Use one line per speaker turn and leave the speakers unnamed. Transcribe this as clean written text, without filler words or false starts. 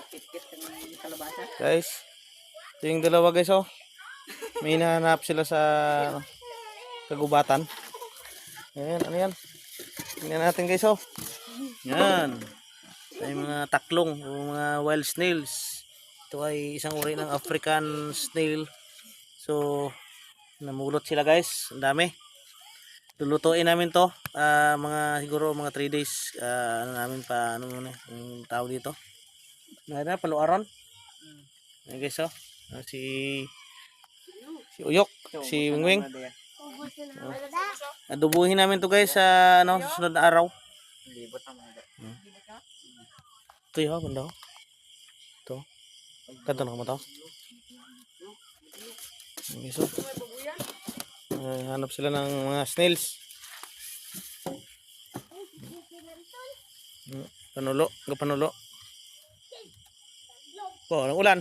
Kit-kit ng kalabasa.
Guys, ito yung dalawa guys oh. May hinahanap sila sa ano, kagubatan. Ayan, ano yan? Tingnan natin guys oh. Yan. Ay mga taklong o mga wild snails. Ito ay isang uri ng African snail. So, namulot sila guys. Ang dami. Lulutuin namin to. Mga siguro mga 3 days. Ano namin pa, ano muna, yung tao dito. Nada, paluaron. Ayan guys oh. Si Uyok, si Wingwing. Adubuhin namin to guys sa ano, susunod na araw.
Libot na mga.
Ito yun, banda ko. Ito. Kanto na mo to. Okay, so. Hanap sila ng mga snails. Panulo, panulo. Oh, ang ulan.